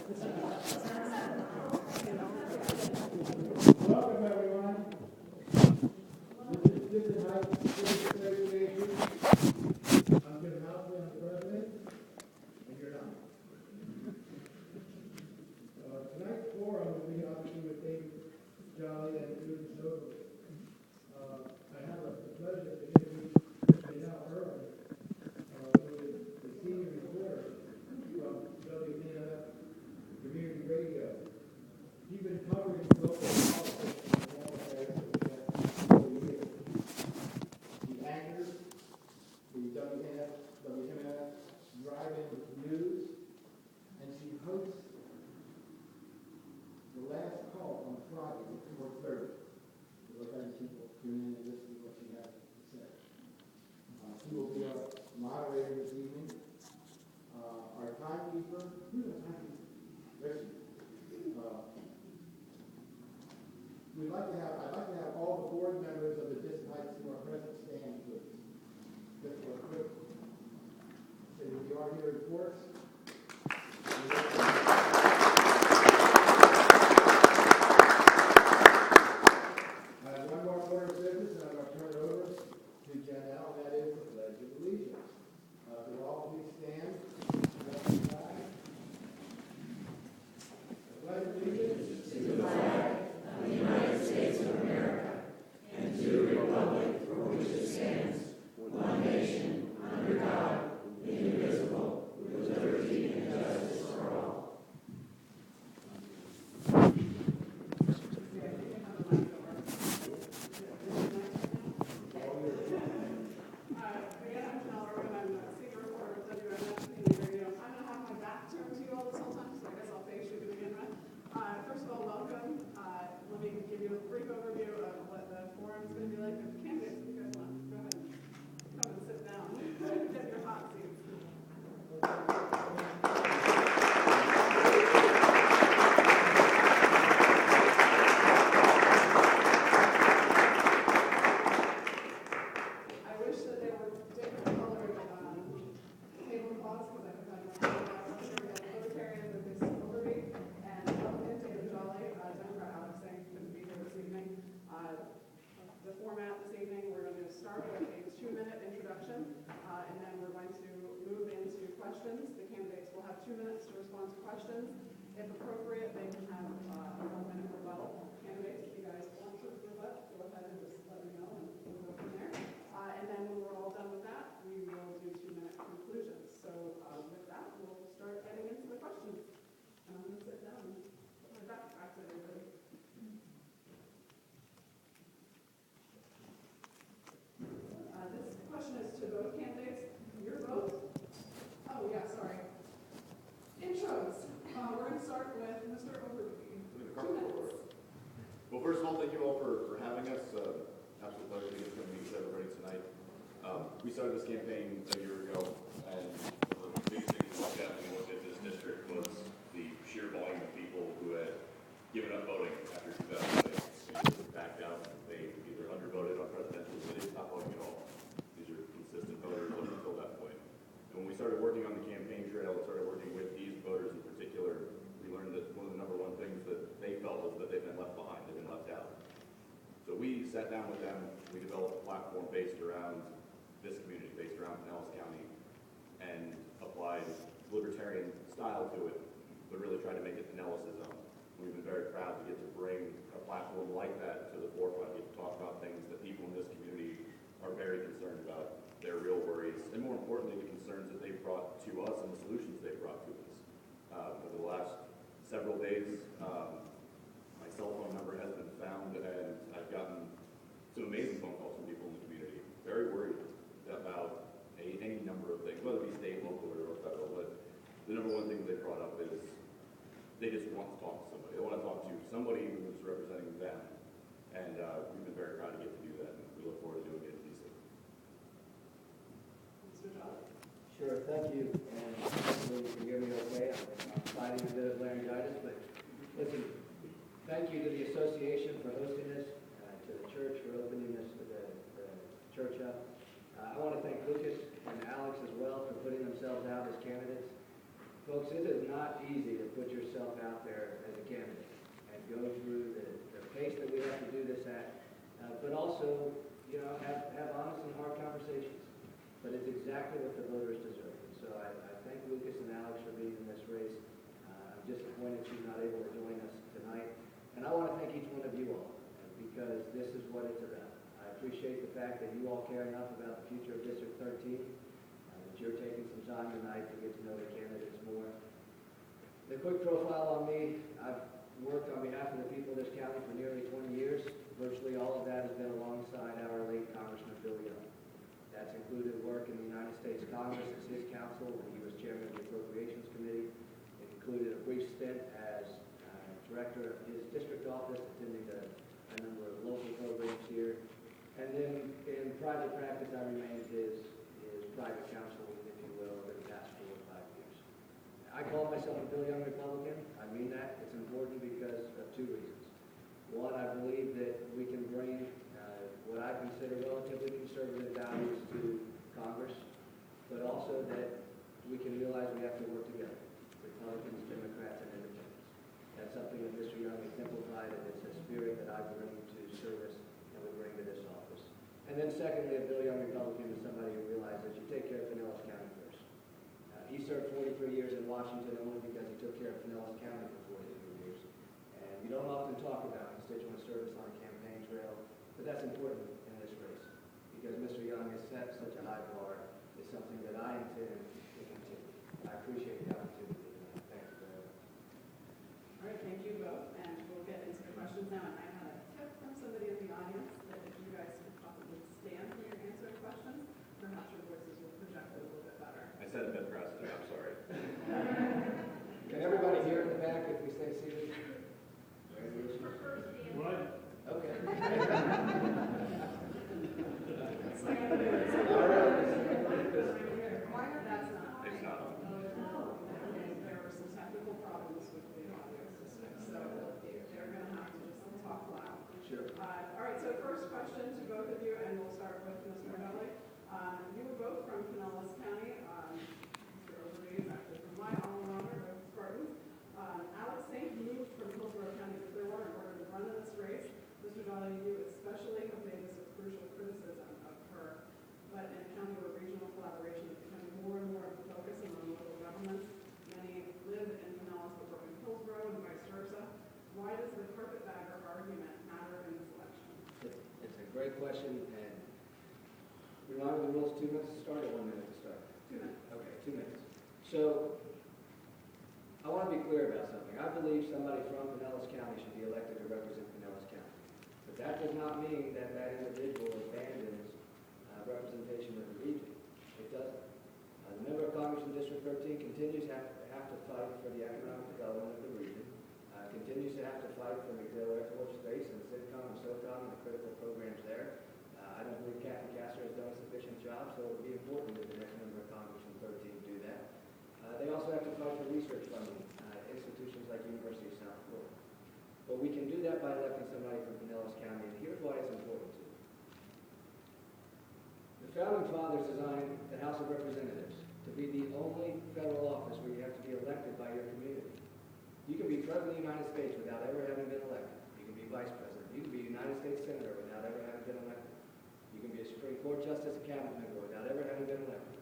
Welcome, everyone. This is Disston High School Association. I'm Jim Housley, I'm the president, and you're not. Tonight's forum will be obviously with David Jolly and Susan Sobel. I have the pleasure to introduce now early the senior reporter from WKNF Community Radio. He's been covering local politics in the Wall area for 4 years. He anchors the WKNF Drive-In News, and she hosts The Last Call on Friday at 4:30. We're letting people tune in and listen to what she has to say. She will be our moderator this evening. Our timekeeper, who's the timekeeper? There she is. I'd like to have all the board members of the Disston High School present stand, please. Just for a quick, say who you are here in force. I have one more order of business, and I'm going to turn it over to Janelle, and that is the Pledge of Allegiance. Will all please stand? The Pledge of Allegiance to the flag of the United States of America and to the republic for which it stands, one nation, under God, indivisible, with liberty and justice for all. First of all, welcome. Let me give you a brief overview of what the forum is going to be like with the candidates. If you guys want to go ahead and come and sit down, get your hot seats. I wish that they were different colored tablecloths because I could have my Libertarian with this Overby and Republican David Jolly, Democrat Alex Singh couldn't be here this evening. The format this evening, we're going to start with a 2-minute introduction, and then we're going to move into questions. The candidates will have 2 minutes to respond to questions. If appropriate, they can have a 1-minute rebuttal. Candidates, if you guys want to rebut, go ahead and just let me know, and we'll go from there. And then when we're all done with that, we will do 2-minute conclusions. So with that, we'll start getting into the questions. And I'm going to sit down and put my back to everybody. This question is to both candidates. Your vote? Oh, yeah, sorry. Intros. We're going to start with Mr. Overby. 2 minutes. Well, first of all, thank you all for having us. Absolute pleasure to get to meet with everybody tonight. We started this campaign a year ago, and the biggest thing we looked at when we looked at this district was the sheer volume of people who had given up voting after 2006. They backed out. They either undervoted on presidential, they didn't stop voting at all. These are consistent voters up until that point. And when we started working on the campaign trail and started working with these voters in particular, we learned that one of the number one things that they felt was that they've been left behind, they've been left out. So we sat down with them, we developed a platform based around this community, based around Pinellas County, and applied libertarian style to it, but really tried to make it Pinellas' own. We've been very proud to get to bring a platform like that to the forefront, get to talk about things that people in this community are very concerned about, their real worries, and more importantly, the concerns that they've brought to us and the solutions they've brought to us. Over the last several days, my cell phone number has been found, and I've gotten some amazing phone calls from people in the community, very worried about any number of things, whether it be state, local, or federal. But the number one thing they brought up is they just want to talk to somebody. They want to talk to somebody who's representing them, and we've been very proud to get to do that, and we look forward to doing it in DC. Mr. Jolly. Sure, thank you, and hopefully you can hear me okay. I'm fighting a bit of laryngitis, but listen, thank you to the association for hosting this, to the church for opening the church up. I want to thank Lucas and Alex as well for putting themselves out as candidates. Folks, it is not easy to put yourself out there as a candidate and go through the pace that we have to do this at, but also, have honest and hard conversations. But it's exactly what the voters deserve. And so I thank Lucas and Alex for being in this race. I'm disappointed she's not able to join us tonight. And I want to thank each one of you all, because this is what it's about. I appreciate the fact that you all care enough about the future of District 13, that you're taking some time tonight to get to know the candidates more. The quick profile on me: I've worked on behalf of the people of this county for nearly 20 years. Virtually all of that has been alongside our late Congressman Bill Young. That's included work in the United States Congress as his counsel when he was chairman of the Appropriations Committee. It included a brief stint as director of his district office, attending a number of local programs here. And then in private practice, I remained his private counsel, if you will, over the past 4 or 5 years. I call myself a Bill Young Republican. I mean that. It's important because of 2 reasons. One, I believe that we can bring what I consider relatively conservative values to Congress, but also that we can realize we have to work together, Republicans, Democrats, and Independents. That's something that Mr. Young exemplified, and it's a spirit that I bring to service and would bring to this office. And then secondly, a Bill Young Republican is somebody who realizes you take care of Pinellas County first. He served 43 years in Washington only because he took care of Pinellas County for 43 years. And you don't often talk about constituent service on a campaign trail, but that's important in this race, because Mr. Young has set such a high bar. It's something that I intend to continue. I appreciate the opportunity. Thank you very much. All right, thank you both, and we'll get into the questions now. And I had a tip from somebody in the audience that if you guys could possibly stand when you're answering questions, perhaps your voices will project a little bit better. I set a bad precedent, I'm sorry. Can everybody hear in the back if we stay seated? What? Okay. It's like I'm doing it. All right. That's not. It's not on. There were some technical problems with the audio system, so they're going to have to just talk loud. Sure. All right, so first question to both of you, and we'll start with Mr. Dudley. You were both from Pinellas County. Mr. Overby is actually from my alma mater, the Spartans. Alex Saint moved from Hillsborough County to Clearwater in order to run in this race. Mr. Dudley, you especially have made this a crucial criticism of her, but in a county where regional collaboration is becoming more and more of a focus among local governments, many live in Pinellas but work in Hillsborough and vice versa. Why does the carpetbagger argument matter in this election? It's a great question, and remind me the rules: 2 minutes to start or 1 minute to start? 2 minutes. Okay, 2 minutes. So, I want to be clear about something. I believe somebody from Pinellas County should be elected to represent Pinellas County. But that does not mean that that individual abandons representation of the region. It doesn't. The member of Congress in District 13 continues to have to fight for the economic development of the region, continues to have to fight for McDill Air Force Base and SITCOM and SOCOM and the critical programs there. I don't believe Kathy Castor has done a sufficient job, so it would be important that the next member of Congress in 13 do that. They also have to fight for research funding, institutions like University of South Florida. But we can do that by electing somebody from Pinellas County, and here's why it's important to. The Founding Fathers designed the House of Representatives to be the only federal office where you have to be elected by your community. You can be President of the United States without ever having been elected. You can be Vice President. You can be United States Senator without ever having been elected. You can be a Supreme Court Justice, a cabinet member without ever having been elected.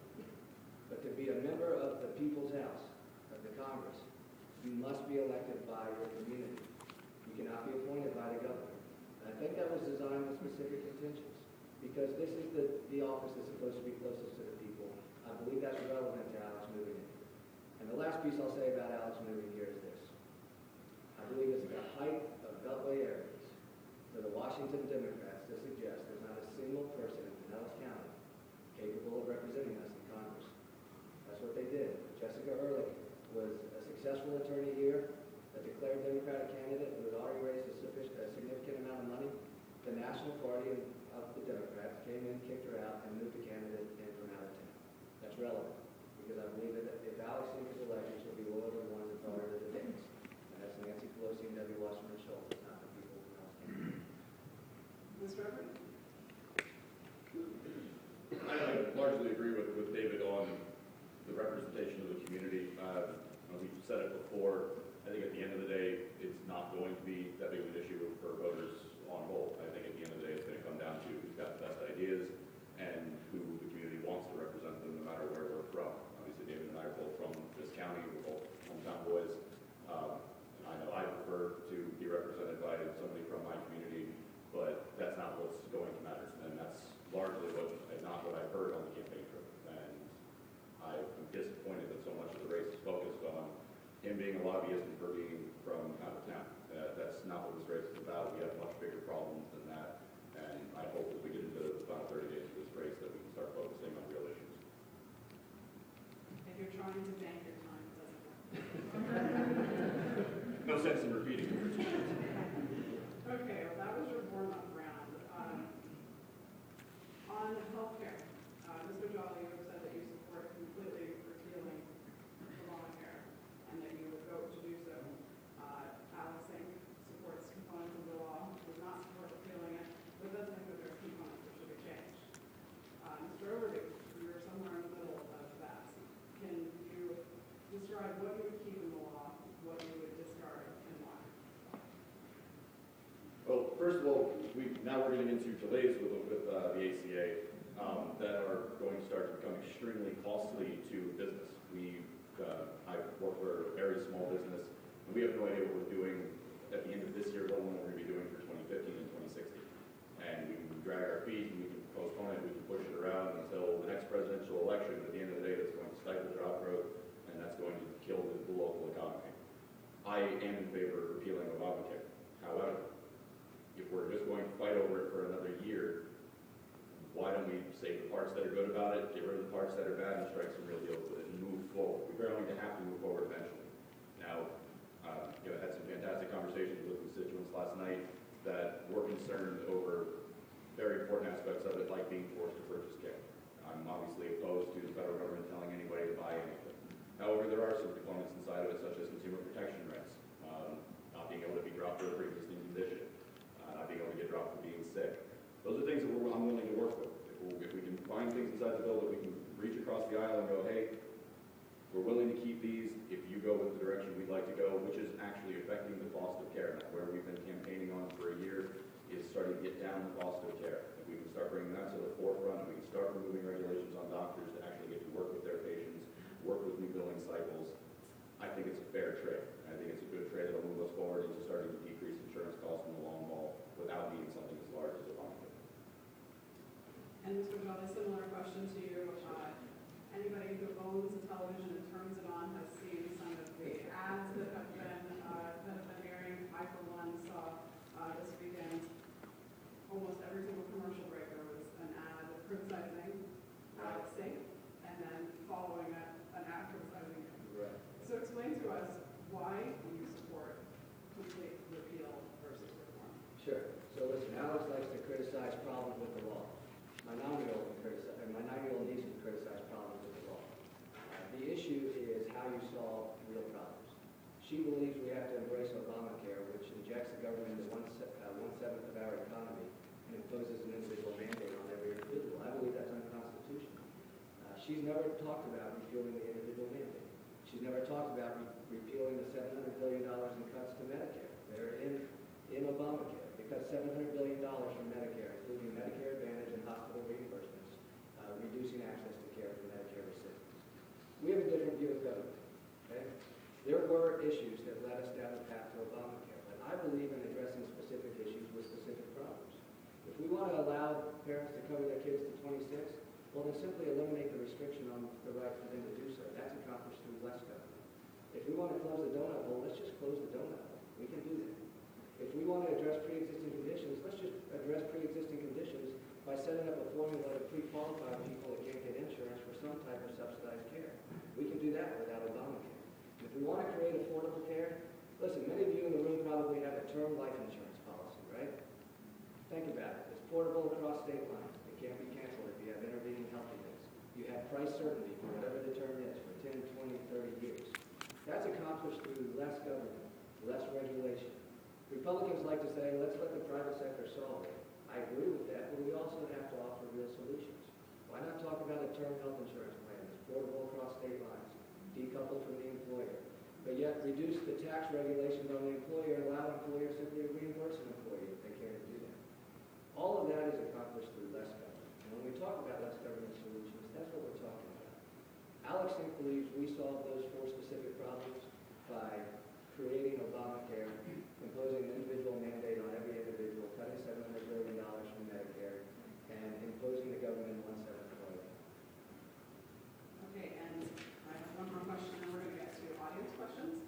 But to be a member of the People's House, of the Congress, you must be elected by your community. You cannot be appointed by the governor. And I think that was designed with specific intentions, because this is the office that's supposed to be closest to the people. I believe that's relevant to Alex moving in. And the last piece I'll say about Alex moving here is this. I believe it's the height of Beltway arrogance for the Washington Democrats to suggest there's not a single person in Pinellas County capable of representing us in Congress. That's what they did. Jessica Ehrlich was a successful attorney here, a declared Democratic candidate who had already raised a significant amount of money. The National Party of the Democrats came in, kicked her out, and moved the candidate in from out of town. That's relevant, because I believe that if Alex Sink is elected, she'll be loyal to the ones that brought her to the dance. And that's Nancy Pelosi and Debbie Wasserman Schultz, not the people of Pinellas County. Ms. Reverend? I largely agree with David on the representation of the community. before, I think at the end of the day, it's not going to be that big of an issue for voters on whole. I think at the end of the day, it's going to come down to who's got the best ideas and who the community wants to represent them, no matter where we're from. Obviously, David and I are both from this county, we're both hometown boys. I know I prefer to be represented by somebody from my community, but that's not what's going to matter. And that's largely not what I've heard on the campaign trip. And I'm disappointed that so much of the race is focused on him being a lobbyist and for being from out of town. That's not what this race is about. We have much bigger problems than that. And I hope as we get into the final 30 days of this race that we can start focusing on real issues. If you're trying to bank your time, it doesn't work. No sense in repeating it. Okay, well, that was your warm-up round. On healthcare, Mr. Jolly, you have said that you support completely repealing Obamacare and that you would vote to do so. Alex Sink supports components of the law, does not support repealing it, but does think that there's components that should be changed. Mr. Overby, you're somewhere in the middle of that. Can you describe what you would keep in the law, what you would discard, and why? Well, first of all, now we're getting into delays with the ACA that are going to start to become extremely costly to business. I work for a very small business, and we have no idea what we're doing at the end of this year, let alone what we're going to be doing for 2015 and 2016. And we can drag our feet, and we can postpone it, we can push it around until the next presidential election. At the end of the day, that's going to stifle job growth, and that's going to kill the local economy. I am in favor of repealing Obamacare. However, if we're just going to fight over it for another year, why don't we save the parts that are good about it, get rid of the parts that are bad, and strike some real deals with it and move forward? We're going to have to move forward eventually. Now, I had some fantastic conversations with constituents last night that were concerned over very important aspects of it, like being forced to purchase care. I'm obviously opposed to the federal government telling anybody to buy anything. However, there are some components inside of it, such as consumer protection rights, not being able to be dropped for a pre-existing condition, not being able to get dropped for being sick. Those are things that I'm willing to work with. If we can find things inside the bill that we can reach across the aisle and go, hey, we're willing to keep these if you go with the direction we'd like to go, which is actually affecting the cost of care. Now, where we've been campaigning on for a year is starting to get down the cost of care. If we can start bringing that to the forefront, we can start removing regulations on doctors to actually get to work with their patients, work with new billing cycles, I think it's a fair trade. I think it's a good trade that will move us forward into starting to decrease insurance costs in the long haul without needing something as large as Obamacare. And Mr. Jolly, similar question to you. Anybody who owns a television and turns it on has seen some of the ads that have been airing. I, for one, saw this weekend almost every single commercial break there was an ad criticizing Alex Sink and then following an ad criticizing him. Right. So explain to us why you support complete repeal versus reform. Sure. So listen, Alex likes to criticize problems with the law. My 9-year-old niece can criticize problems with the law. The issue is how you solve real problems. She believes we have to embrace Obamacare, which injects the government into one-seventh of our economy and imposes an individual mandate on every individual. I believe that's unconstitutional. She's never talked about repealing the individual mandate. She's never talked about repealing the $700 billion in cuts to Medicare. They're in Obamacare. They cut $700 billion from Medicare, including Medicare Advantage and hospital reimbursements, reducing access to care for Medicare recipients. We have a different view of government. Okay? There were issues that led us down the path to Obamacare, but I believe in addressing specific issues with specific problems. If we want to allow parents to cover their kids to 26, well, then simply eliminate the restriction on the right for them to do so. That's accomplished through less government. If we want to close the donut hole, let's just close the donut hole. We can do that. If we want to address pre-existing conditions, let's just address pre-existing conditions by setting up a formula to pre-qualify people that can't get insurance for some type of subsidized care. We can do that without Obamacare. If we want to create affordable care, listen, many of you in the room probably have a term life insurance policy, right? Think about it. It's portable across state lines. It can't be canceled if you have intervening health events. You have price certainty for whatever the term is for 10, 20, 30 years. That's accomplished through less government, less regulation. Republicans like to say, let's let the private sector solve it. I agree with that, but we also have to offer real solutions. Why not talk about a term health insurance plan that's portable across state lines, decoupled from the employer, but yet reduce the tax regulations on the employer and allow employers simply to reimburse an employee if they care to do that. All of that is accomplished through less government. And when we talk about less government solutions, that's what we're talking about. Alex Sink believes we solve those four specific problems by creating Obamacare, imposing an individual mandate on every individual, cutting $700 billion from Medicare, and imposing the government one-seventh employee. Okay, and I have one more question, and we're going to get to audience questions.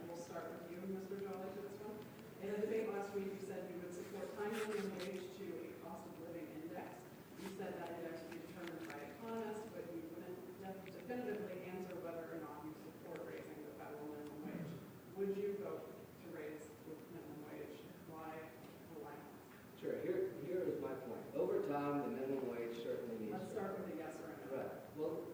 We'll start with you, Mr. Jolly, for this one. In a debate last week, you said you would support tying minimum wage to a cost of living index. You said that index would be determined by economists, but you wouldn't definitively answer whether or not you support raising the federal minimum wage. Would you vote to raise the minimum wage? Why or why not? Sure, here is my point. Over time, the minimum wage certainly needs Let's to... start with a yes or a no. Right.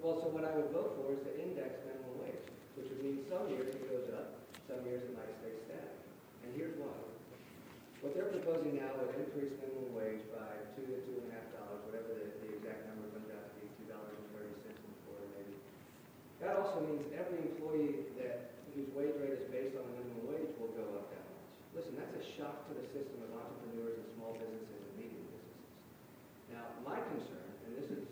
Well, so what I would vote for is the index minimum wage, which would mean some years it goes up, some years it might stay static. And here's why. What they're proposing now would increase minimum wage by $2 to $2.50, whatever the exact number comes out to be, $2.30 in Florida maybe. That also means every employee whose wage rate is based on the minimum wage will go up that much. Listen, that's a shock to the system of entrepreneurs and small businesses and medium businesses. Now, my concern, and this is,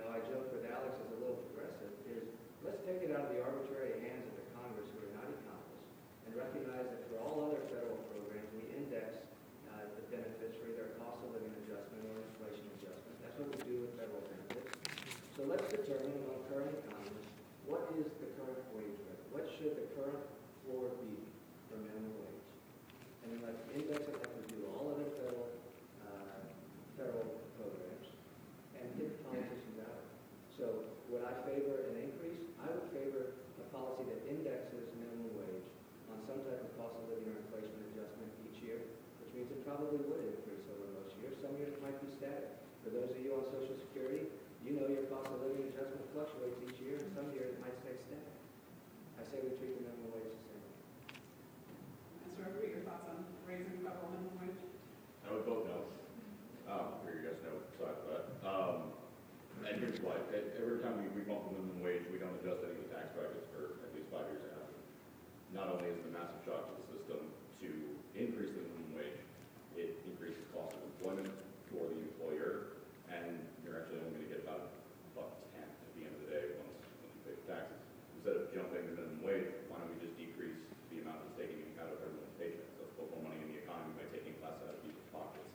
I joke with Alex as a little progressive, is let's take it out of the arbitrary hands of the Congress who are not economists and recognize that for all other federal programs, we index the benefits for either a cost of living adjustment or inflation adjustment. That's what we do with federal benefits. So let's determine among current economists, what is the current wage rate? What should the current floor be for minimum wage? And then let's index it like we do all other federal programs and get the politicians out of it. So would I favor an increase? I would favor a policy that indexes minimum wage on some type of cost of living or inflation adjustment each year, which means it probably would increase over most years. Some years it might be static. For those of you on Social Security, you know your cost of living adjustment fluctuates each year, and some years it might stay static. I say we treat the minimum wage the same way. Mr. Overby, your thoughts on raising federal minimum wage? I would vote no. For you guys know, sorry for that. And here's why. Every time we bump the minimum wage, we don't adjust any of the tax brackets for at least 5 years after. Not only is it a massive shock to the system to increase the minimum wage, it increases cost of employment for the employer, and you're actually only going to get about $1.10 at the end of the day once you pay the taxes. Instead of jumping the minimum wage, why don't we just decrease the amount that's taken out of everyone's paycheck? Let's put more money in the economy by taking less out of people's pockets.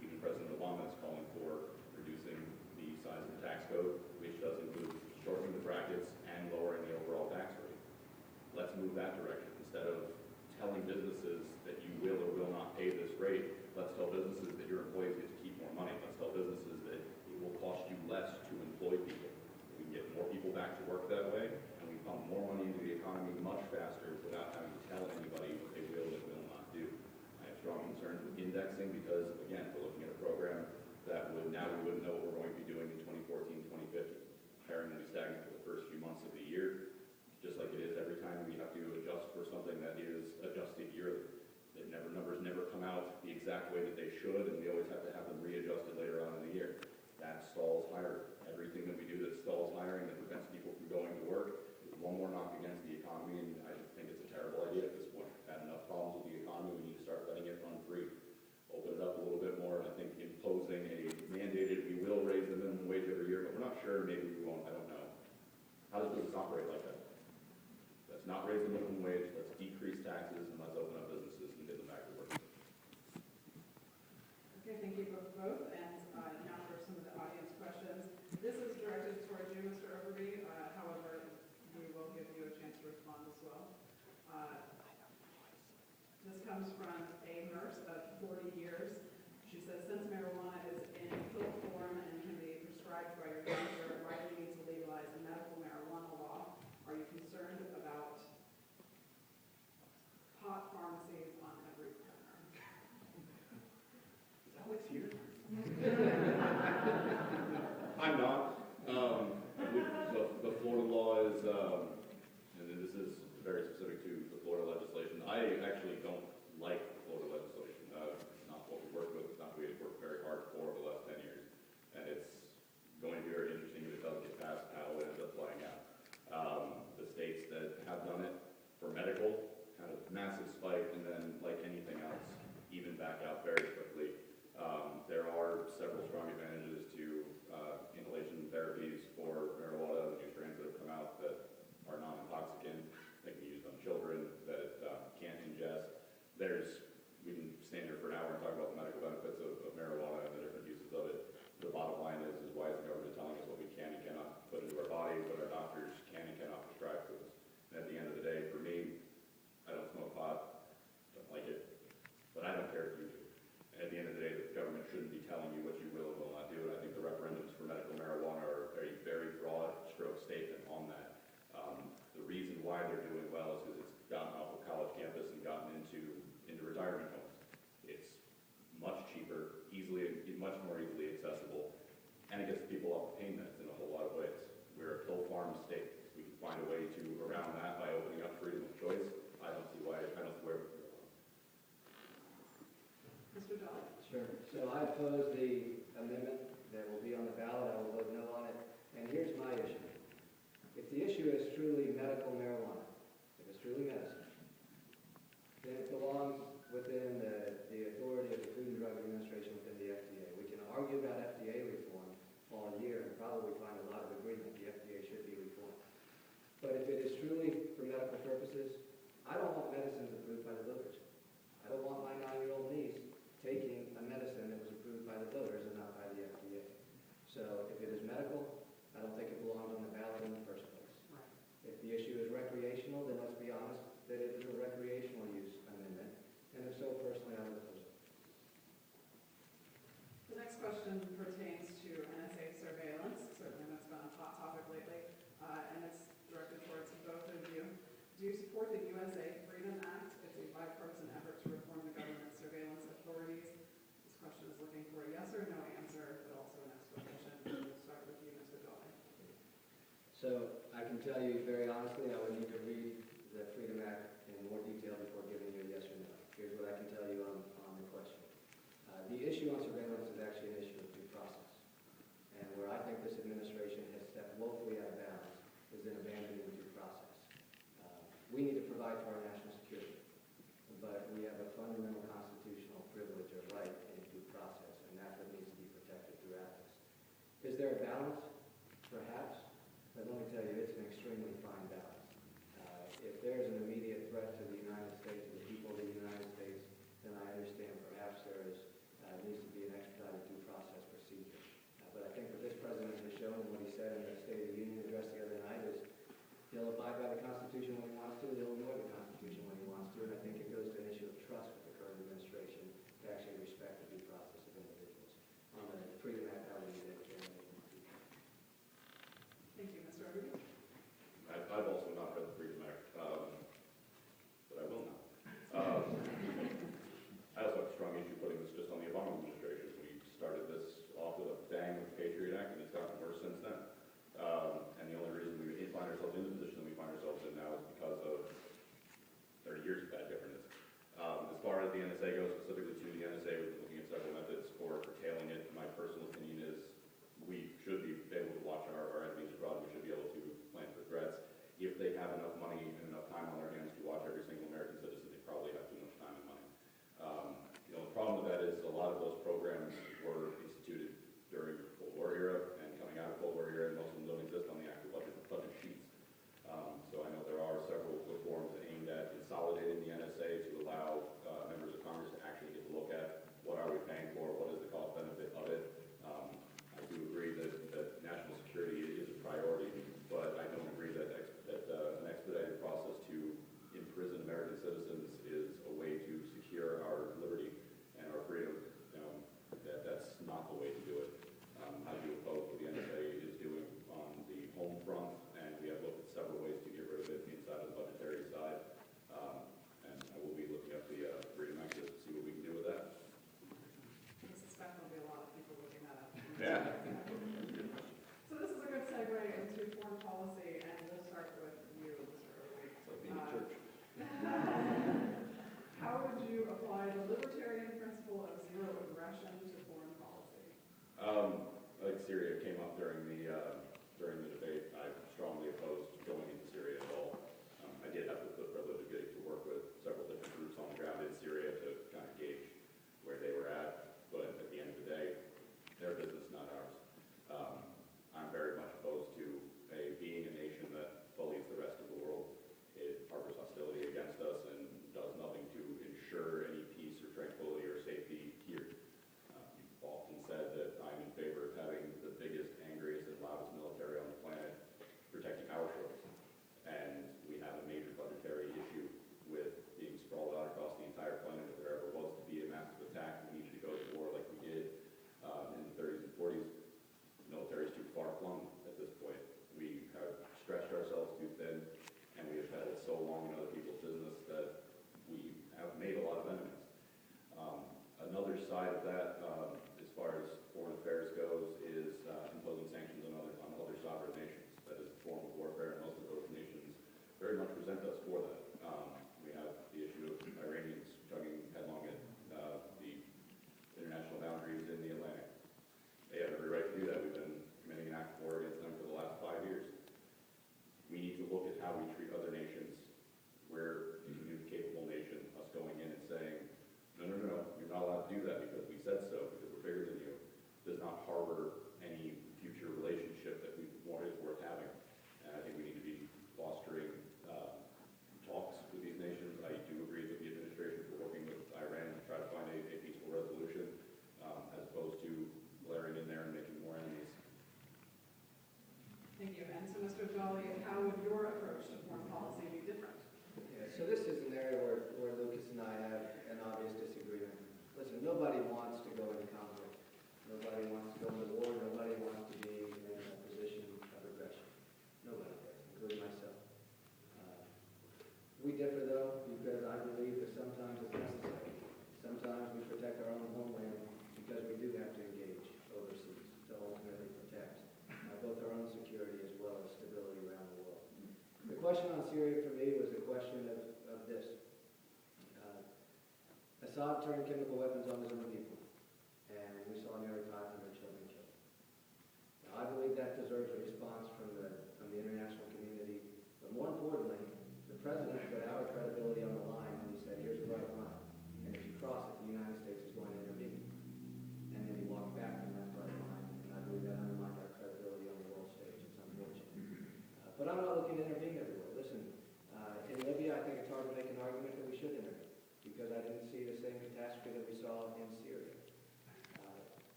Even President Obama is calling for reducing the size of the tax code, which does include shortening the brackets and lowering the overall tax rate. Let's move that direction. Instead of telling businesses that you will or will not pay this rate, let's tell businesses that your employees get to keep more money. Let's tell businesses that it will cost you less to employ people. We can get more people back to work that way, and we pump more money into the economy much faster without having to tell anybody what they will and will not do. I have strong concerns with indexing because, again, we're looking at a program that we wouldn't know what we're going to be doing in 2014, 2050. Hiring will be stagnant for the first few months of the year, just like it is every time we have to adjust for something that is adjusted yearly. Numbers never come out the exact way that they should, and we always have to have them readjusted later on in the year. That stalls hiring. Everything that we do that stalls hiring, that prevents people from going to work, is one more knock against the economy, and I just think it's a terrible idea at this point. We've had enough problems with the economy. We need to start letting it run free. Open it up a little bit more, and I think imposing a mandated, we will raise the minimum wage every year, but we're not sure, maybe we won't, I don't know. How does business operate like that? Let's not raise the minimum wage, let's decrease taxes, and let's open up businesses and get them back to work. Okay, thank you both. And now for some of the audience questions. This is directed towards you, Mr. Overby. However, we will give you a chance to respond as well. This comes from a nurse of 40 years. She says, since marijuana is in pill form and can be prescribed by your doctor, why do you need to legalize a medical marijuana law? Are you concerned about pot pharmacies on every corner? Is Alex here? I'm not. The Florida law is, and this is very specific to the Florida legislation. I actually don't like the Florida legislation. Not what we work with. It's not what we've worked very hard for over the last 10 years. And it's going to be very interesting if it does get passed, how it ends up playing out. The states that have done it for medical, kind of massive spike, and then like anything else, even back out very quickly. There are several strong advantages to inhalation therapies for marijuana, the new strains that have come out that are non-intoxicant, that can be used on children, that can't ingest. We can stand here for an hour and talk about the medical benefits of marijuana and the different uses of it. The bottom line is why is the government telling us what we can and cannot put into our bodies, what our doctors can and cannot prescribe to us? And at the end of the day, for me, I don't smoke pot, don't like it, but I don't care if you do. And at the end of the day, the government shouldn't be telling you what you will and will not do. And I think the referendums for medical marijuana are a very broad stroke statement on that. The reason why they're doing well is because it's gotten off of college campus and gotten into retirement homes. It's much cheaper, much more easily accessible, and it gets people off the pain meds in a whole lot of ways. We're a pill farm state. We can find a way to around that by opening up freedom of choice. I don't see where we can go. Mr. Jolly? Sure. So I oppose the amendment that will be on the ballot. I will vote no on it. And here's my issue. If the issue is truly medical marijuana, if it's truly medicine, then it belongs within the authority of the Food and Drug Administration within the FDA. We can argue about FDA reform all year and probably find a lot of agreement the FDA should be reformed. But if it is truly for medical purposes, I don't want medicines approved by the voters. I don't want my 9-year-old niece taking a medicine that was approved by the voters and not by the FDA. So if it is medical, I don't think it belongs on the ballot in the first place. If the issue is recreational, then let's be honest that it is a recreational use amendment. And if so, personally, I would oppose it. The next question pertains to NSA surveillance. Certainly that's been a hot topic lately, and it's directed towards both of you. Do you support the USA Freedom Act? It's a bipartisan effort to reform the government surveillance authorities. This question is looking for a yes or no answer, but also an explanation. We'll start with you, Mr. Jolly. So I can tell you very honestly, I would need to read the Freedom Act in more detail before giving you a yes or no. Here's what I can tell you on the question. The issue on surveillance is actually an issue of due process. And where I think this administration has stepped woefully out of bounds is in abandoning due process. We need to provide for our national security, but we have a fundamental constitutional privilege or right in due process, and that's what needs to be protected throughout this. Is there a balance? Perhaps, but let me tell you, it's an extremely fine balance. If there's an immediate threat to the United States and the people of the United States, then I understand perhaps there needs to be an expedited due process procedure. But I think what this president has shown and what he said in the State of the Union address the other night is he'll abide by the Constitution when he wants to, he'll ignore the Constitution when he wants to, and I think it goes to an issue of trust with the current administration to actually respect the due process of individuals. On the Freedom Act, I would need it. Syria for me was a question of this. Assad turned chemical weapons on his own people, and we saw nearly 500 children killed. Now, I believe that deserves a response from the international community, but more importantly, the president put our credibility on the line when he said, here's a bright line, and if you cross it, the United States is going to intervene. And then he walked back from that bright line, and I believe that undermined our credibility on the world stage. It's unfortunate. But I'm not looking to intervene everywhere. Listen, in Libya, I think it's hard to make an argument that we should intervene, because I didn't see the same catastrophe that we saw in Syria.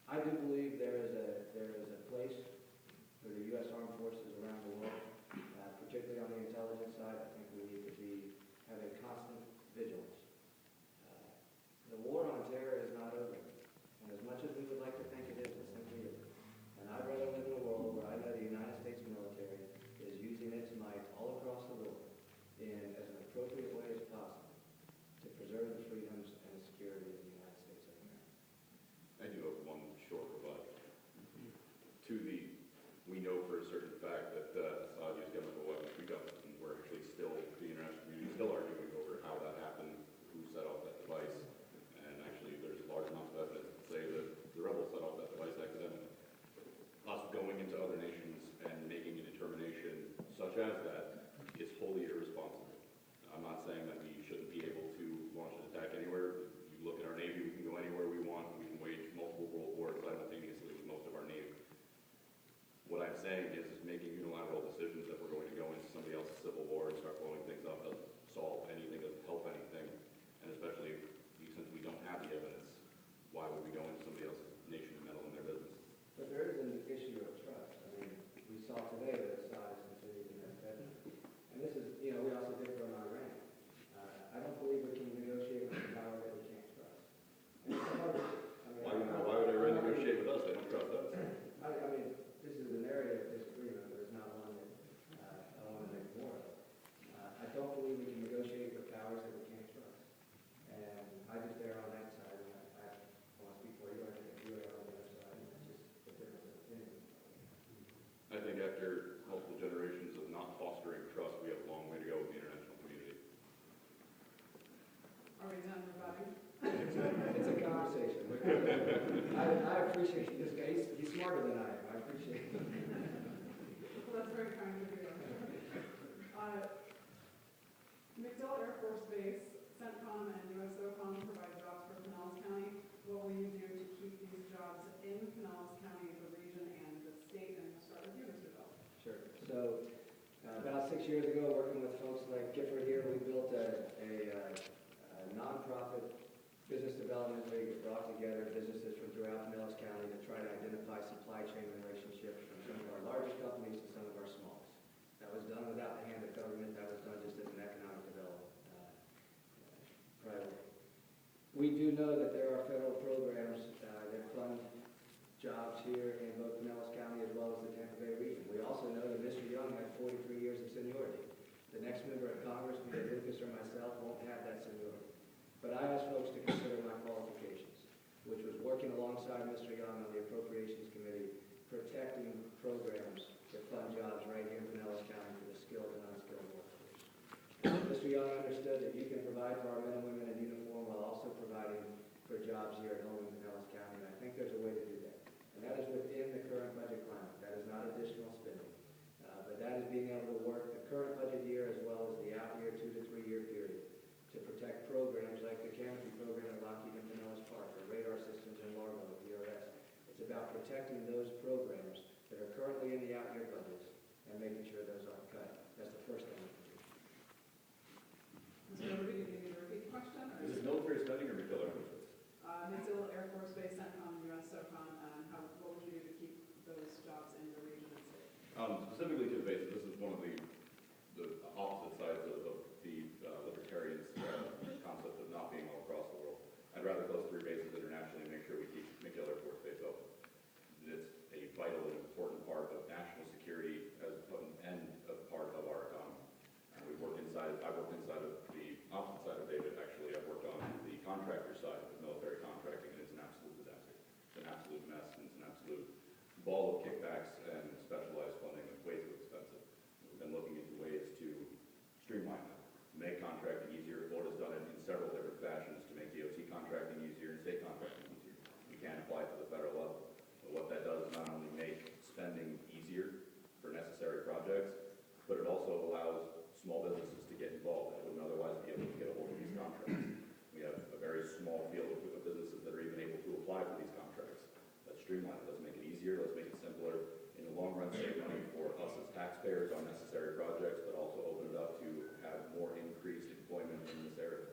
I do believe there is a place for the U.S. Armed Forces around the world, particularly on the intelligence side. I think we need to be having constant vigilance. The war on terror is not over, and as much as we would like to think it is, it simply isn't. And I'd rather live in a world where I know the United States military is using its might all across the world in as an appropriate way as possible to preserve the freedoms and the security of the United States of America. I do have one short rebuttal. We know for a certain fact that Assad used chemical weapons. We don't, and we're actually still, the international community is still arguing over how that happened, who set off that device, and actually there's large amounts of evidence that say that the rebels set off that device accidentally. Us going into other nations and making a determination such as that is wholly irresponsible. I'm not saying that we shouldn't be able to launch an attack anywhere. You look at our Navy, we can go anywhere we want. We can wage multiple world wars simultaneously with most of our Navy. What I'm saying is making unilateral decisions that we're going to go into somebody else's civil war and start blowing things up doesn't solve anything, doesn't help anything. And especially since we don't have the evidence, why would we go into somebody else's nation and meddle in their business? But there is an issue of trust. I mean, we saw today that Assad is continuing to have fed. And this is, we also differ on Iran. I don't believe we can negotiate with a power that we can't trust. And it's hard to, Why would Iran negotiate with us? They don't trust us. I mean, this is an area of disagreement, but it's not one that I want to make more of. I don't believe we can negotiate with powers that we can't trust. And I just err on that side. And I want to speak for you. I think you err on the other side. And it's just a difference of opinion. I think after multiple generations of not fostering trust, we have a long way to go with the international community. Are we done rebutting? It's a conversation. I appreciate this guy. He's smarter than I am. I appreciate it. Well, that's very kind of you. MacDill Air Force Base, CENTCOM, and USOCOM provide jobs for Pinellas County. What will you do to keep these jobs in Pinellas County, the region, and the state? And we'll start with you, Mr. Bell. Sure. So about 6 years ago, working with folks like Gifford here, we built a nonprofit business development league that brought together businesses from throughout Pinellas County to try to identify supply chain relationships from some of our largest companies to some of our smallest. That was done without the hand of government. That was done just as an economic development priority. We do know that there are federal programs that fund jobs here in both Pinellas County as well as the Tampa Bay region. We also know that Mr. Young had 43 years of seniority. The next member of Congress, either Lucas or myself, won't have that seniority. But I asked folks to consider my qualifications, which was working alongside Mr. Young on the Appropriations Committee, protecting programs that fund jobs right here in Pinellas County for the skilled and unskilled workforce. Mr. Young understood that you can provide for our men and women in uniform while also providing for jobs here at home in Pinellas County, and I think there's a way to do that. And that is within the current budget climate. That is not additional spending. But that is being able to work the current budget year as well as the out year 2 to 3 year period to protect programs like the Canopy program at Lockheed and Pinellas Park or radar systems in Largo at DRS. It's about protecting those programs that are currently in the out year budgets and making sure those aren't cut. That's the first thing we can do. Mr. Overby, do you need me to repeat the question? Or Is this military spending or MacDill Air Force? MacDill Air Force Base, CENTCOM, USOCOM, and what would you do to keep those jobs in the region and state? Specifically to the bases, this is one of the opposite sides of the libertarians' concept of not being all across the world. I'd rather close 3 bases internationally and make sure we keep MacDill Air Force Base open. It's a vital and important part of national security and a part of our economy. I worked inside of the opposite side of David, actually. I've worked on the contractor side of military contracting, and it's an absolute disaster. It's an absolute mess, and it's an absolute ball of kickbacks and specialized funding that's way too expensive. We've been looking into ways to have more increased employment in this area.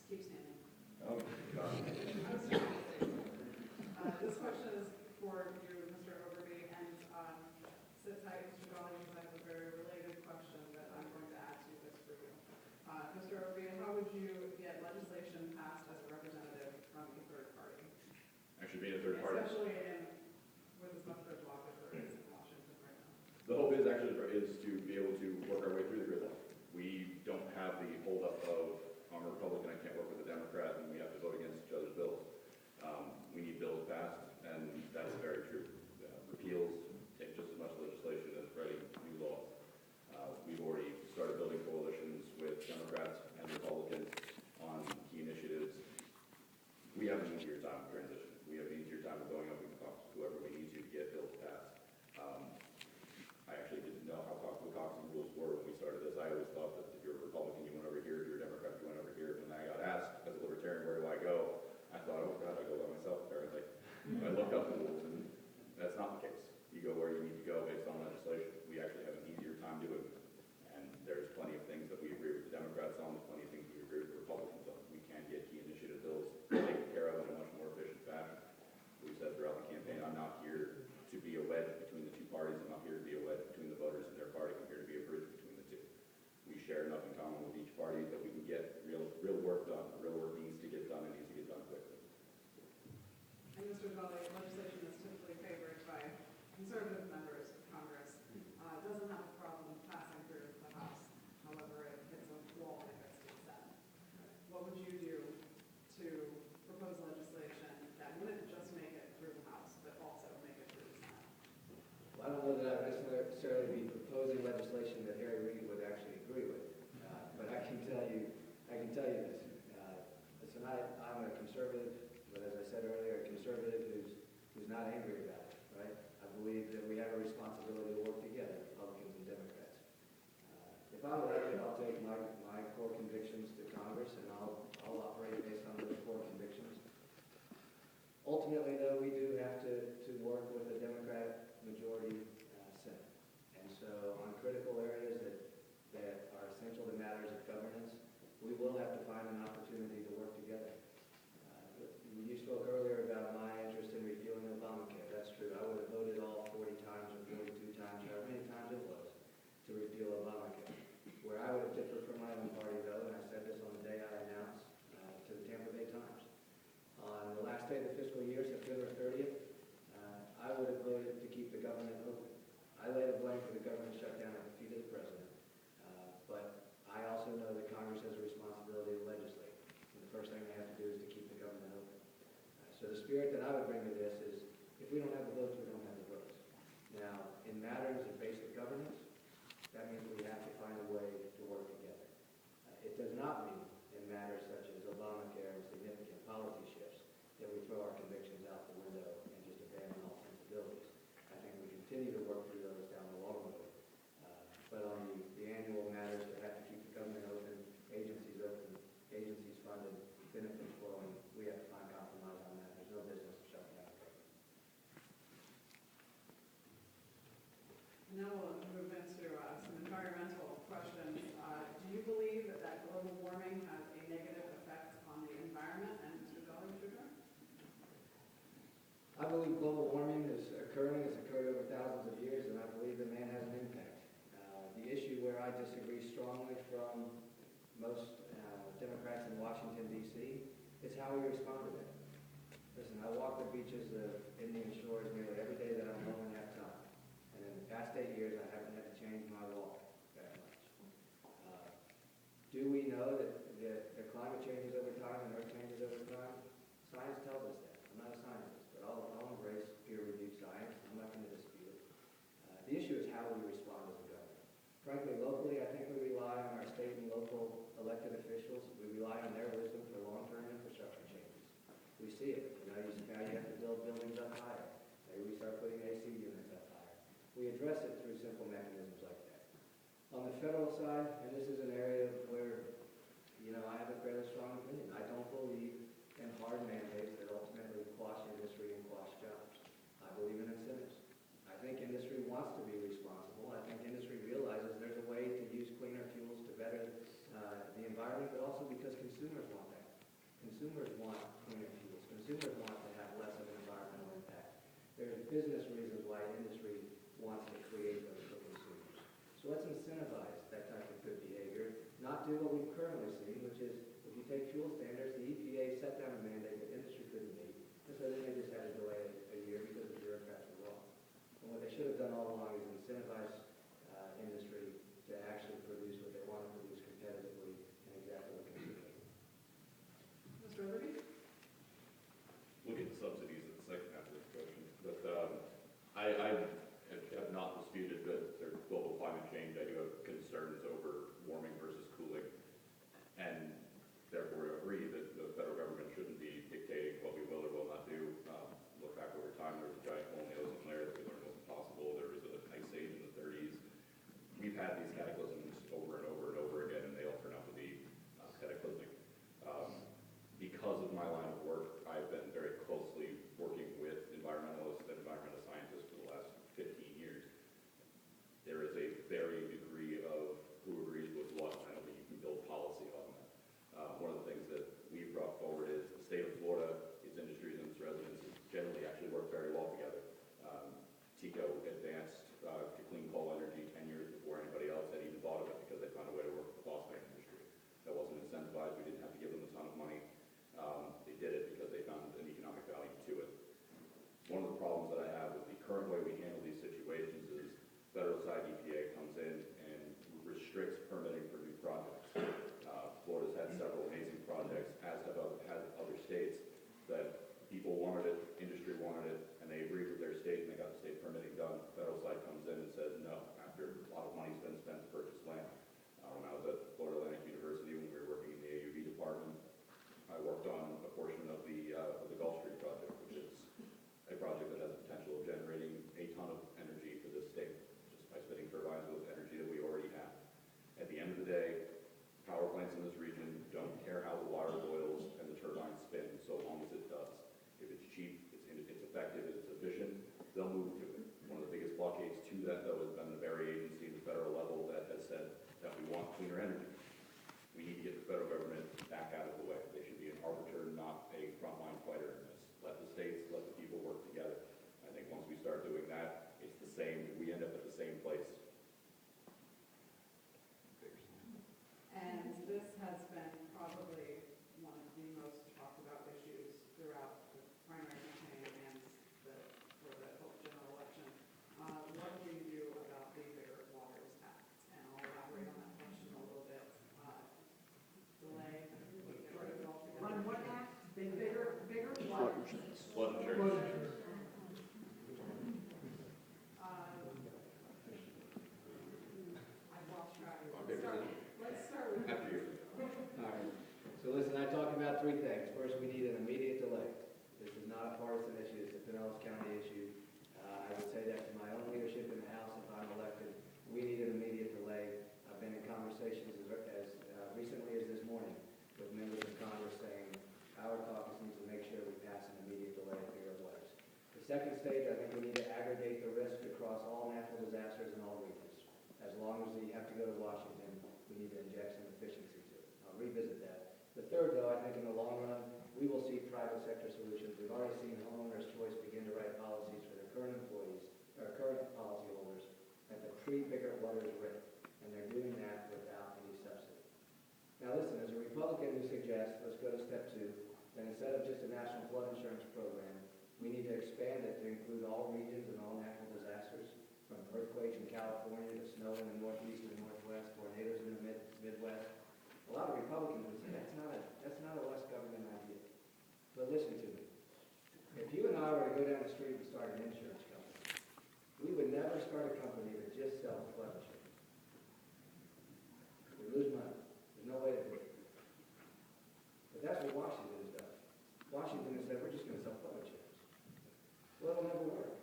Keep standing. Oh, God. This question is for you, Mr. Overby, and sit tight, Mr. Jolly, because I have a very related question that I'm going to add to this for you. Mr. Overby, how would you get legislation passed as a representative from a third party? Actually, being a third party. Especially with as much gridlock as there is in Washington right now. The hope is to be able to work our way through the gridlock. We don't have the holdup of, I'm a Republican, I can't work with a Democrat, and we have to vote against each other's bills. We need bills passed, and that's very true. Repeals take just as much legislation as writing new laws. We've already started building coalitions with Democrats and Republicans on key initiatives. We have an easier time of transition. We have an easier time of going up and talking to whoever we need to get bills passed. I actually didn't know how the caucusing rules were when we started this. I always thought that if you're a Republican, you went over here. If you're a Democrat, you went over here. When I got asked as a Libertarian, where do I go? I thought, oh God, I go by myself apparently. I looked up the rules, and that's not the case. You go where you need to go based on legislation. We actually have an easier time doing it. And there's plenty of things that we agree with the Democrats on, there's plenty of things we agree with the Republicans on. We can get key initiative bills taken care of in a much more efficient fashion. We've said throughout the campaign, I'm not here to be a wedge between the two parties. I'm not here to be a wedge between the voters and their party. I'm here to be a bridge between the two. We share enough in common with each party that we can get real work done. Real work needs to get done and needs to get done quickly. And Mr. Jolly, legislation that's typically favored by conservative members of Congress doesn't have a problem passing through the House. However, it hits a wall when it gets to the Senate. What would you do to propose legislation that wouldn't just make it through the House, but also make it through the Senate? Well, I don't know that I would necessarily be proposing legislation that Harry Reid would actually agree with, but I can tell you this. Listen, I'm a conservative, but as I said earlier, a conservative who's not angry about it, right? I believe that we have a responsibility to work together, Republicans and Democrats. If I'm elected, I'll take my core convictions to Congress, and I'll operate based on those core convictions. Ultimately, though, we do have to work with a Democratic majority Senate. And so on critical areas that are essential to matters of governance, we will have to find an opportunity to work together. You spoke earlier about my interest in repealing Obamacare. That's true. I would have voted all 40 times or 42 times, however many times it was, to repeal Obamacare. Where I would have differed from my own party, though, and I said this on the day I announced to the Tampa Bay Times. On the last day of the fiscal year, September 30th, I would have voted to keep the government open. I lay the blame for the government shutdown at the feet of the president. But I also know that Congress has a responsibility to legislate. And the first thing they have to do is to keep the government open. So the spirit that I would bring to this is, if we don't have the votes, we don't have the votes. Now, in matters of basic governance, that means we have to find a way to work together. It does not mean, in matters such as Obamacare and significant policy shifts, that we throw our convictions out the window and just abandon all sensibilities. I think we continue to work through those down the long road. But on the annual matters that have to keep the government open, agencies funded, benefits flowing, we have to find compromise on that. There's no business shutting down the government. Now we'll move into some environmental questions. Do you believe that global warming has a negative effect on the environment? And Mr. Jolly, would you agree? I believe global warming is occurring, has occurred over thousands of years, and I believe that man has an impact. The issue where I disagree strongly from most Democrats in Washington, D.C., is how we respond to that. Listen, I walk the beaches of Indian Shores nearly every day that I'm home and have time. And in the past 8 years, I haven't had to change my walk that much. Do we know that the climate changes over time and earth changes over time? Science tells us that. I'm not a scientist, but I'll embrace peer-reviewed science. I'm not going to dispute it. The issue is how we respond as a government. Frankly, locally, I think we rely on our state and local elected officials. We rely on their wisdom for long-term infrastructure changes. We see it. Now you have to build buildings up higher. Maybe we start putting AC units up higher. We address it through simple mechanisms like that. On the federal side, and this is an area where, I have a fairly strong opinion. I don't believe in hard mandates that ultimately quash industry and quash jobs. I believe in incentives. I think industry wants to be responsible. I think industry realizes there's a way to use environment, but also because consumers want that. Consumers want cleaner fuels. Consumers want to have less of an environmental impact. There's business reasons why industry wants to create those for consumers. So let's incentivize that type of good behavior, not do what we've currently seen, which is if you take fuel standards, the EPA set down a mandate that industry couldn't meet, and so then they just had to delay it a year because the bureaucrats were wrong. And what they should have done all along is incentivize industry to actually produce what they want to produce competitively and exactly what consumers want. Mr. Overby? We'll get to subsidies at the second half of this question, but I have not disputed that there's global climate change. I do have concerns over warming versus cooling, and therefore agree that the federal government shouldn't be dictating what we will or will not do. Look back over time, there was a giant hole in the ozone layer that we learned wasn't possible. There was an ice age in the 30s. We've had these cataclysms over and over and over again, and they all turn out to be cataclysmic. Because of my line of work, I've been very closely working with environmentalists and environmental scientists for the last 15 years. There is a varying degree of who agrees with what, and I don't think you can build policy on that. One of the things that we've brought forward is the state of Florida, its industries and its residents generally actually work very well together. TECO advanced to clean coal energy 10 years before anybody else had even thought of it because they found a way to work with the phosphate industry. That wasn't incentivized. We didn't have to give them a ton of money. They did it because they found an economic value to it. One of the problems that I have with the current way we handle these situations is federal side EPA comes in and restricts permitting for new projects. Florida's had several amazing projects, as have other states, that people wanted it, industry wanted it, and they agreed with their state and they got the state permitting done. The federal side comes in and says no, after a lot of money's been spent to purchase land. When I was at Florida Atlantic University, when we were working in the AUV department, I worked on a portion of the Gulf Stream project, which is a project that has the potential of generating a ton of energy for this state, just by spinning turbines with energy that we already have. At the end of the day, power plants in this region don't care how the water boils and the turbines spin, so long as it does. If it's cheap, it's effective, it's efficient, they'll move to it. One of the biggest blockades to that, though, has been the very agency at the federal level that has said that we want cleaner energy. We need to get the federal government back out of the way. They should be an arbiter, not a frontline fighter in this. Let the states, let the people work together. I think once we start doing that, it's the same, we end up at the same place. And this has been probably one of the most talked about issues throughout the primary campaign and for the general election. What do you do about the Bigger Waters Act? And I'll elaborate on that question a little bit. Delay, get rid of it altogether. On what act? Bigger waters. Flood insurance. I've lost track. Okay, Let's start with. after you. All right. So listen, I talked about three things. First, we need an immediate delay. This is not a partisan issue. It's a Pinellas County issue. I would say that to my own leadership in the House if I'm elected. We need an immediate delay. I've been in conversations as recently as this morning with members of Congress saying our caucus needs to make sure we pass an immediate delay at Bigger Waters. The second stage, I think we need to aggregate the risk across all natural disasters in all regions. As long as you have to go to Washington, we need to inject some efficiency to it. I'll revisit that. The third, though, I think in the long run, we will see private sector solutions. We've already seen Homeowners Choice begin to write policies for their current employees, or current policyholders, at the pre-Bigger Waters rate, and they're doing that without any subsidy. Now listen, as a Republican who suggests, let's go to step two, then instead of just a national flood insurance program, we need to expand it to include all regions and all natural disasters, from earthquakes in California to snow in the Northeast and Northwest, tornadoes in the Midwest. A lot of Republicans would say that's not a less government idea. But listen to me. If you and I were to go down the street and start an insurance company, we would never start a company that just sells flood insurance. We lose money. There's no way to do it. But that's what Washington has done. Washington has said, we're just going to sell flood insurance. Well, it'll never work.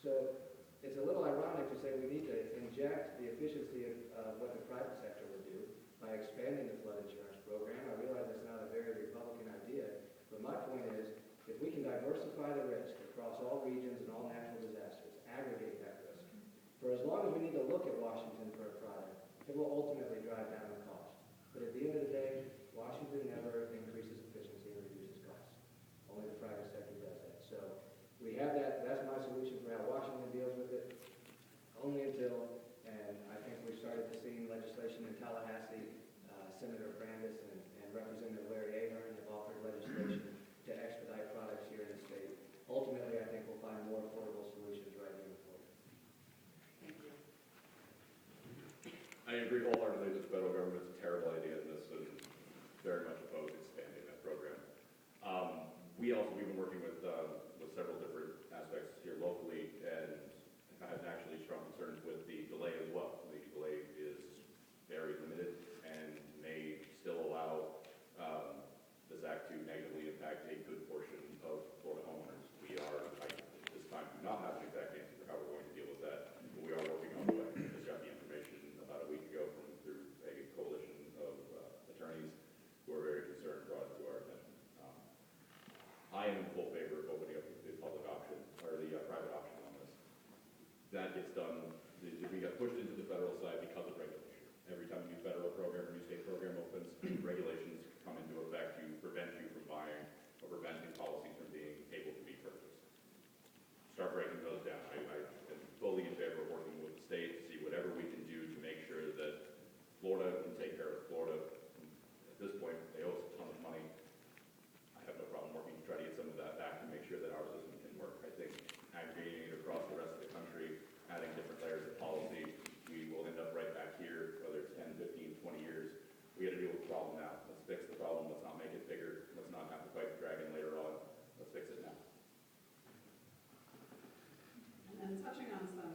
So it's a little ironic to say we need to inject the efficiency of what the private sector would do by expanding the flood insurance program. I realize it's not a very Republican idea, but my point is, if we can diversify the risk across all regions and all natural disasters, aggregate that risk, for as long as we need to look at Washington for a product, it will ultimately drive down the cost. But at the end of the Senator Brandis and Representative Larry Ahern have offered legislation to expedite products here in the state. Ultimately, I think we'll find more affordable solutions right moving forward. Thank you. I agree wholeheartedly that the federal government's a terrible idea in this and very much opposed expanding that program. We've been working with several different aspects here locally and have actually strong concerns with the delay as well. The delay is very limited and may still allow this act to negatively impact a good portion of Florida homeowners. We are, at this time, do not have an exact answer for how we're going to deal with that, but we are working on the way. We just got the information about a week ago through a coalition of attorneys who are very concerned, brought it to our attention. I am in full favor of opening up the public option, or the private option on this. That gets done, we got pushed into the federal side because of regulation. Every time a new federal program or new state program opens, regulations come into effect to prevent you from buying or preventing policies from being able to be purchased. Start breaking those down. I am fully in favor of working with the state to see whatever we can do to make sure that Florida can take care of Florida. At this point, they owe us a ton of money. I have no problem working to try to get some of that back and make sure that our system can work. I think aggregating it across the rest of the country, adding different layers of policy, we will end up right back here, whether it's 10, 15, 20 years. We got to deal with the problem now. Let's fix the problem. Let's not make it bigger. Let's not have to fight the dragon later on. Let's fix it now. And touching on some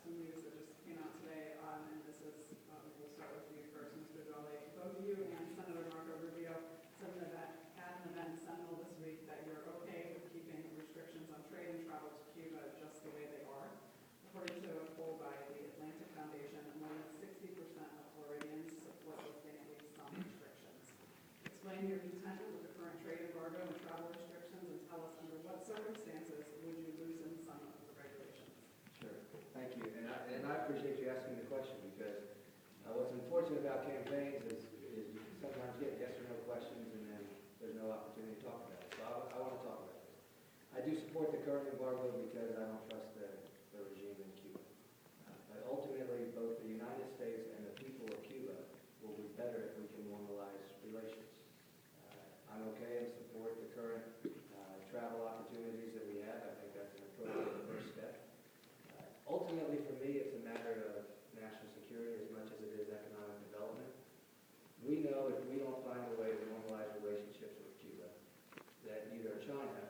news that just came out today, and this is, we'll start with you first, Mr. Jolly. Both you and Senator Marco Rubio said that at an event in Sentinel this week that you're okay with keeping restrictions on trade and travel to Cuba just the way they are. According to a poll by the Atlantic Foundation, more than 60% of Floridians support lifting at least some restrictions. Explain your contentment with the current trade embargo and travel restrictions, and tell us under what circumstances would you loosen some of the regulations. Sure, thank you. And I appreciate you asking the question because what's unfortunate about campaigns is you can sometimes get yes or no questions and then there's no opportunity to talk about it. So I want to talk about this. I do support the current embargo because I don't trust the regime in Cuba. But ultimately, both the United States and the people of Cuba will be better if we can normalize relations. I'm okay and support the current travel opportunities that we have. I think that's an appropriate first step. Ultimately, for me, it's a matter of national security as much as it is economic development. We know if we don't find a way to normalize relationships with Cuba, that either China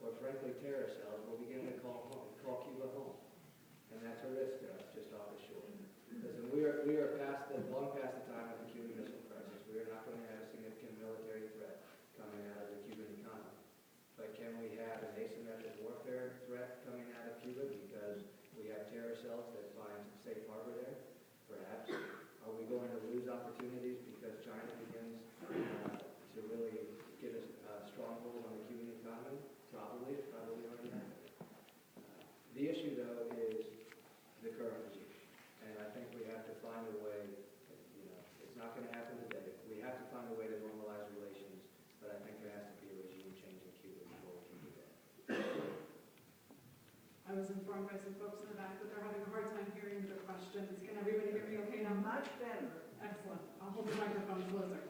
or frankly terror cells will begin to call Cuba home. And that's a risk to us just off the shore. Listen, we are long past the time of the Cuban Missile Crisis. We are not going to have a significant military threat coming out of the Cuban economy. But can we have an asymmetric warfare threat coming out of Cuba because we have terror cells that find safe harbor there? Perhaps. Are we going to lose opportunities because China begins to really get a stronghold on the Cuban economy? Probably. It's probably already happening. The issue, though, is the current regime. And I think we have to find a way, it's not going to happen today. We have to find a way to normalize relations, but I think there has to be a regime change in Cuba before we can do that. I was informed by some folks in the back that they're having a hard time hearing the questions. Can everybody hear me okay now? Much better. Excellent. I'll hold the microphone closer.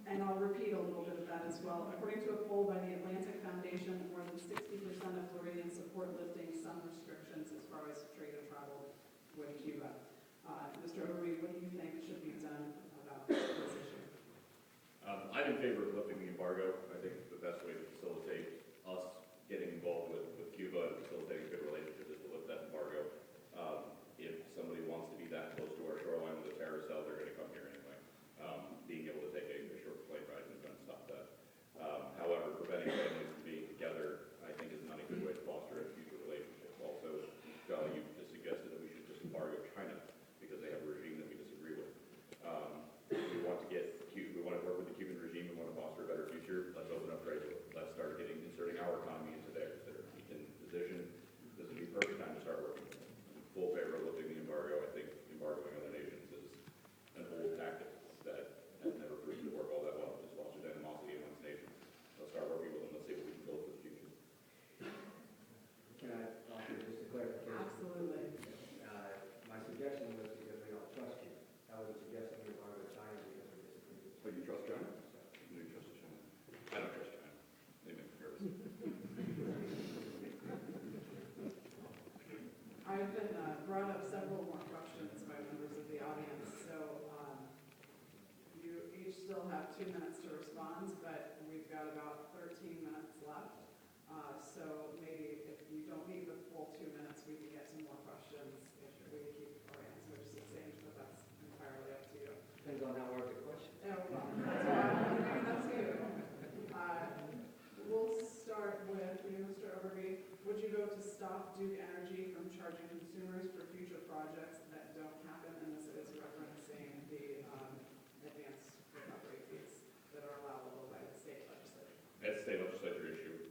And I'll repeat a little bit of that as well. According to a poll by the Atlantic Foundation, more than 60% of Floridians support lifting some restrictions as far as trade and travel with Cuba. Mr. Overby, what do you think should be done about this issue? I'm in favor of lifting the embargo. I think the best way to facilitate us getting involved with Cuba and facilitating a good relationship is to lift that embargo. If somebody wants to be that close to our shoreline with a terror cell, they're going to come here anyway. Being able to take a short plane ride is going to stop that. However, preventing families from being together, I think, is not a good way to foster a future relationship. Also, Johnny, you just suggested that we should just embargo China because they have a regime that we disagree with. We want to work with the Cuban regime. We want to foster a better future. Let's open up trade. Let's have 2 minutes to respond, but we've got about 13 minutes left. So maybe if you don't need the full 2 minutes, we can get some more questions if we keep our answers succinct, but that's entirely up to you. Depends on how hard the question. Oh, well, that's why I'm leaving that to you. We'll start with you, Mr. Overby. Would you vote to stop Duke Energy from charging consumers for future projects that don't happen? And this is referencing the advanced recovery fees that are allowable by the state legislature. It's a state legislature issue.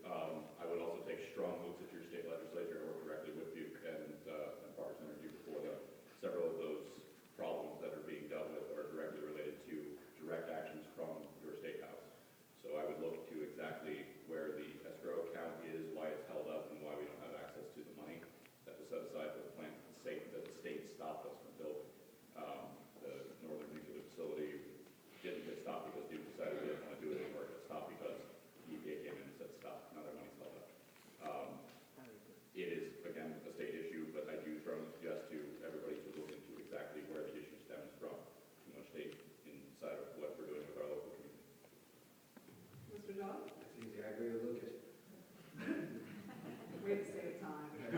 I would also take strong moves at your state legislature or directly with Duke and Parks Energy before them. Several of those problems that are being dealt with are directly related to direct actions from your state house. So I would look to exactly where the escrow account is, why it's held up, and why we don't have access to the money that was set aside for the plant that the state stopped us from building. The northern nuclear facility didn't get stopped because Duke decided they didn't want to do it anymore. It got stopped because the EPA came in and said stop. Now their money's held up. It is, again, a state issue, but I do strongly suggest to everybody to look into exactly where the issue stems from. You know, state inside of what we're doing with our local community. Mr. John? That's easy. I agree with Lucas. Way to save time. I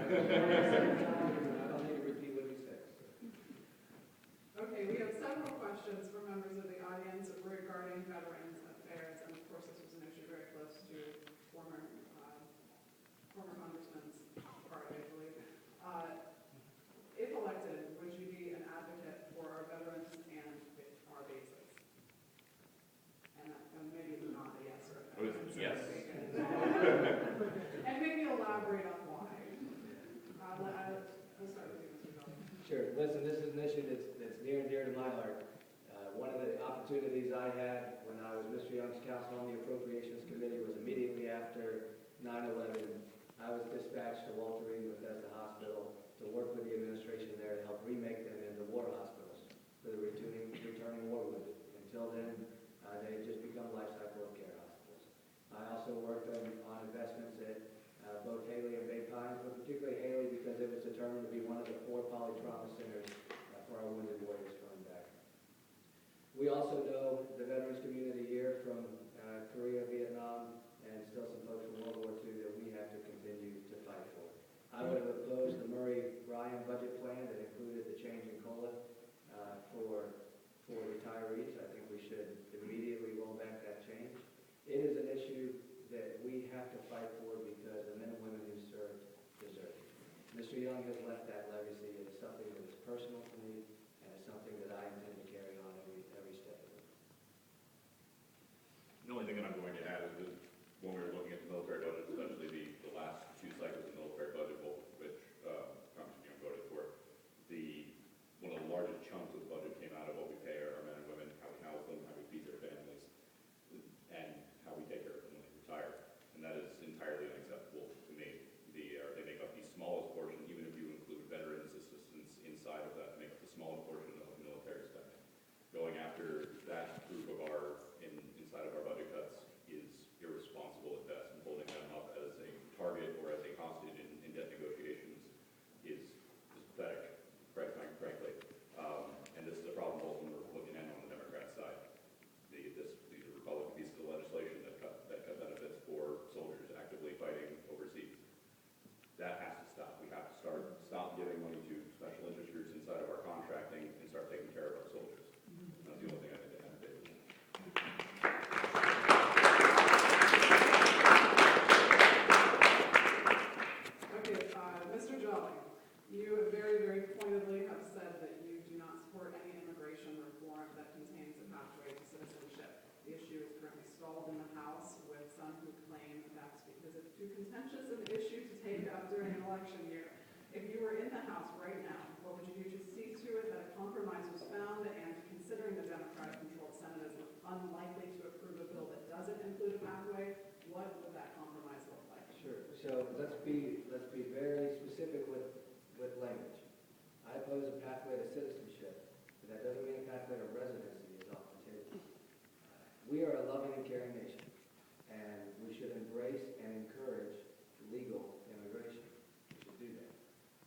don't need to repeat what he said. Okay, we have several questions from members of the audience regarding Veterans Affairs, and of course this was an issue very close to former Congressman's party, I believe. If elected, would you be an advocate for our veterans and our bases? And maybe not a yes or a no. Yes. And maybe elaborate on why. We'll start with you, Mr. John. Sure. Listen, this is an issue that's near and dear to my heart. One of the opportunities I had when I was Mr. Young's counsel on the Appropriations Committee was immediately after 9/11. I was dispatched to Walter Reed Bethesda Hospital to work with the administration there to help remake them into war hospitals for the returning war wounded. Until then, they had just become life cycle of care hospitals. I also worked on investments at both Haley and Bay Pines, but particularly Haley because it was determined to be one of the 4 polytrauma centers for our wounded warriors coming back. We also know the veterans community here from Korea, Vietnam, and still some folks from World War II that we have to continue to fight for. I would have opposed the Murray-Ryan budget plan that included the change in COLA for retirees. I think we should immediately roll back that change. It is an issue that we have to fight for because the men and women who served deserve it. Mr. Young has left that legacy. It is something that is personal to me, and it's something that I intend to carry on every step of it. The only thing that I'm going to add is that when we were looking at the military budget, especially the last 2 cycles of the military budget, which Congressman Young voted for, one of the largest chunks of the budget came out of what we pay our men and women, how we house them, how we feed their families, and how we take care of them when they retire. And that is entirely unacceptable to me. They make up the smallest portion, even if you include veterans assistance inside of that, make up the smallest portion of military spending. Going after that group of inside of our budget cuts is irresponsible at best, and holding them up as a target or as a hostage in debt negotiations is pathetic, frankly. And this is a problem both on the Republican and on the Democrat side. These are Republican pieces of legislation that cut benefits for soldiers actively fighting overseas. That has to stop. We have to stop giving money to special interest groups inside of our contracting and start taking care of our soldiers. That's the only thing I think that has to do. Okay, Mr. Jolly, you very, very pointedly have said that you do not support any immigration reform that contains a pathway to citizenship. The issue is currently stalled in the House with some who claim that's because it's too contentious an issue to take up during an election year. If you were in the House right now, what would you do to see to it that a compromise was found, and considering the Democratic-controlled Senate is unlikely to approve a bill that doesn't include a pathway, what would that compromise look like? Sure. So let's be very specific with language. I oppose a pathway to citizenship, but that doesn't mean a pathway to residency is off the table. We are a loving and caring nation, and we should embrace and encourage legal immigration. We should do that.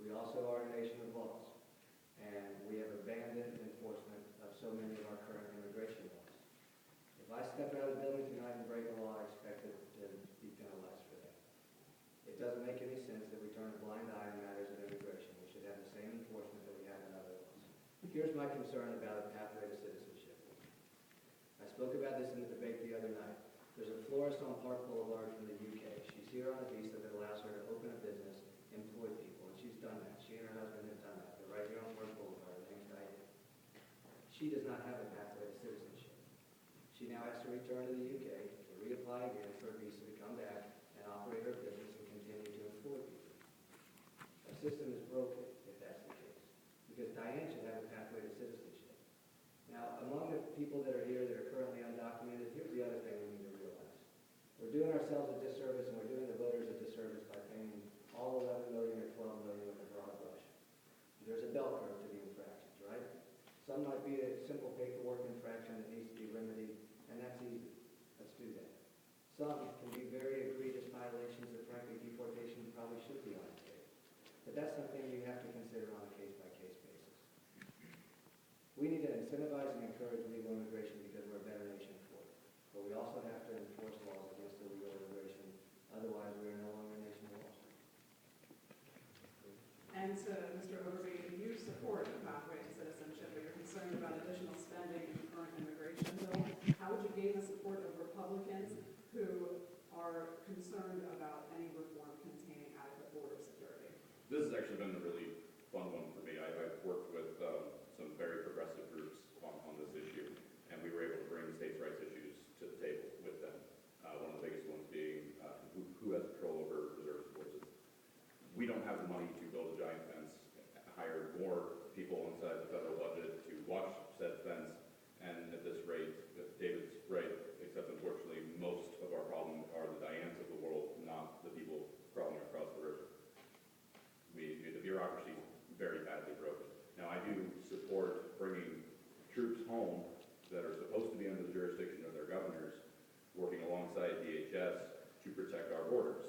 We also are a nation of laws, and we have abandoned enforcement of so many of our current immigration laws. If Here's my concern about a pathway to citizenship. I spoke about this in the debate the other night. There's a florist on Park Boulevard from the UK. She's here on a visa that allows her to open a business, employ people, and she's done that. She and her husband have done that. They're right here on Park Boulevard. Her name's Diane. She does not have a pathway to citizenship. She now has to return to the UK, to reapply again for a visa to come back and operate her business and continue to employ people. Our system is broken if that's the case, because Diane should have a pathway to citizenship. Now, among the people that are here that are currently undocumented, here's the other thing we need to realize. We're doing ourselves a disservice and we're doing the voters a disservice by painting all 11 million or 12 million with a broad brush. There's a bell curve to the infractions, right? Some might be a simple paperwork infraction that needs to be remedied, and that's easy. Let's do that. Some can be very egregious violations that frankly deportation probably should be on the table. But that's something you have to consider on a case-by-case basis. We need to incentivize and encourage legal immigration because we're a better nation for it. But we also have to enforce laws against illegal immigration. Otherwise, we are no longer a nation of laws. And to Mr. Overby, you support a pathway to citizenship, but you're concerned about additional spending in the current immigration bill. How would you gain the support of Republicans who are concerned about any reform containing adequate border security? This has actually been a really fun one for me. I've worked with some very progressive groups on this issue, and we were able to bring states' rights issues to the table with them. One of the biggest ones being who has control over reserve forces. We don't have the money to build a giant fence, hire more people inside the federal budget to watch said fence, and at this rate, if David's right, except unfortunately most of our problems are the Dianes of the world, not the people crawling across the river. The bureaucracy is very badly broken. Now, I do support bringing troops home that are supposed to be under the jurisdiction of their governors, working alongside DHS to protect our borders.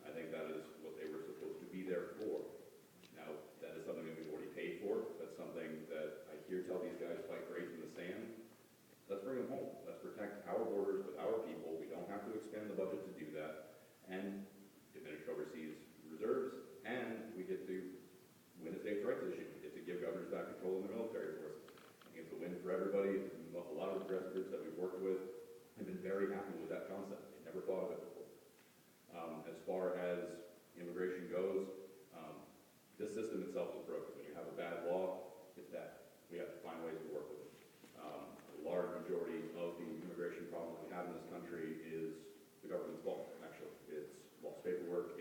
I think that is what they were supposed to be there for. Now, that is something that we've already paid for. That's something that I hear tell these guys fight great in the sand. Let's bring them home. Let's protect our borders with our people. We don't have to expand the budget to do that. And diminish overseas reserves. And we get to win a states' rights issue. We get to give governors back control of the military forces. I think it's a win for everybody. A lot of the progressive groups that we've worked with have been very happy with that concept. They never thought of it before. As far as immigration goes, this system itself is broken. When you have a bad law, it's bad. We have to find ways to work with it. A large majority of the immigration problem that we have in this country is the government's fault, actually. It's lost paperwork,